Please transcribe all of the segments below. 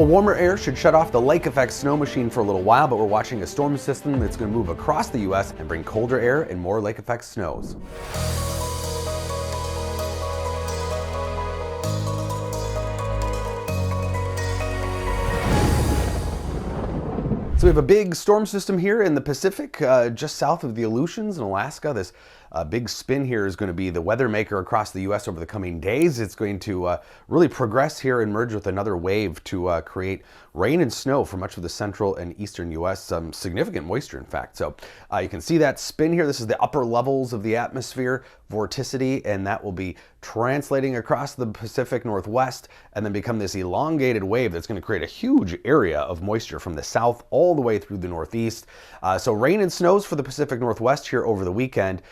Well, warmer air should shut off the lake effect snow machine for a little while, but we're watching a storm system that's going to move across the U.S. and bring colder air and more lake effect snows. So we have a big storm system here in the Pacific, just south of the Aleutians in Alaska. This big spin here is going to be the weather maker across the U.S. over the coming days. It's going to really progress here and merge with another wave to create rain and snow for much of the central and eastern U.S. Some significant moisture, in fact. So you can see that spin here. This is the upper levels of the atmosphere, vorticity, and that will be translating across the Pacific Northwest and then become this elongated wave that's going to create a huge area of moisture from the south all the way through the Northeast. So rain and snows for the Pacific Northwest here over the weekend.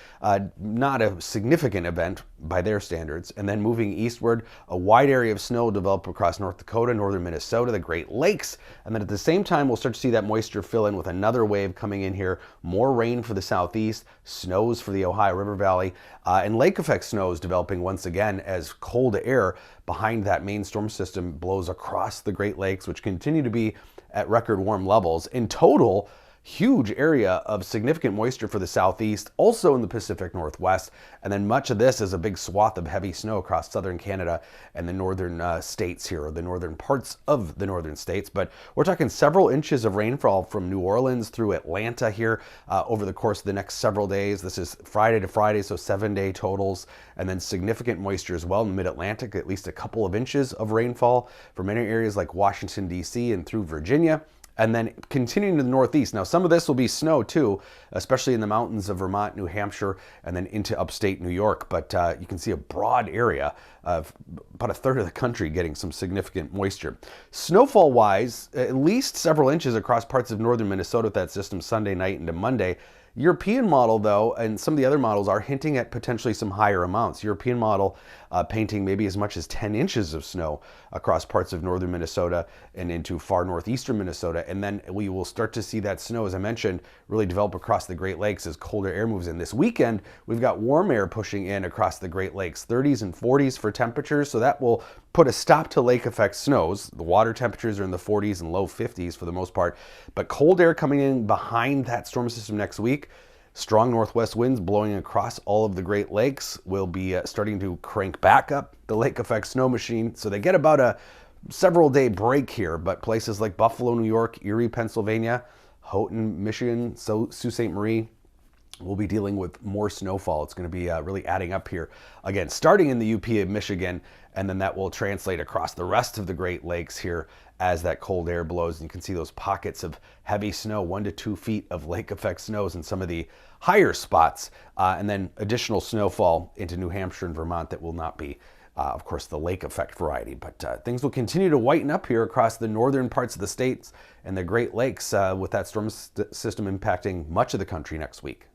Not a significant event by their standards. And then moving eastward, a wide area of snow will develop across North Dakota, northern Minnesota, the Great Lakes. And then at the same time, we'll start to see that moisture fill in with another wave coming in here. More rain for the southeast, snows for the Ohio River Valley, and lake effect snows developing once again as cold air behind that main storm system blows across the Great Lakes, which continue to be at record warm levels. In total, huge area of significant moisture for the southeast, also in the Pacific Northwest, and then much of this is a big swath of heavy snow across southern Canada and the northern states here, or the northern parts of the northern states. But we're talking several inches of rainfall from New Orleans through Atlanta here over the course of the next several days. This is Friday to Friday, so 7-day totals, and then significant moisture as well in the mid-Atlantic, at least a couple of inches of rainfall for many areas like Washington, D.C. and through Virginia. And then continuing to the northeast. Now, some of this will be snow too, especially in the mountains of Vermont, New Hampshire, and then into upstate New York. But you can see a broad area of about a third of the country getting some significant moisture. Snowfall-wise, at least several inches across parts of northern Minnesota with that system Sunday night into Monday. European model, though, and some of the other models are hinting at potentially some higher amounts. European model painting maybe as much as 10 inches of snow across parts of northern Minnesota and into far northeastern Minnesota. And then we will start to see that snow, as I mentioned, really develop across the Great Lakes as colder air moves in. This weekend, we've got warm air pushing in across the Great Lakes, 30s and 40s for temperatures. So that will put a stop to lake effect snows. The water temperatures are in the 40s and low 50s for the most part, but cold air coming in behind that storm system next week. Strong northwest winds blowing across all of the Great Lakes will be starting to crank back up the lake effect snow machine. So they get about a several day break here, but places like Buffalo, New York, Erie, Pennsylvania, Houghton, Michigan, Sault Ste. Marie, we'll be dealing with more snowfall. It's going to be really adding up here. Again, starting in the UP of Michigan, and then that will translate across the rest of the Great Lakes here as that cold air blows. And you can see those pockets of heavy snow, 1 to 2 feet of lake effect snows in some of the higher spots, and then additional snowfall into New Hampshire and Vermont that will not be, of course, the lake effect variety. But things will continue to whiten up here across the northern parts of the states and the Great Lakes with that storm system impacting much of the country next week.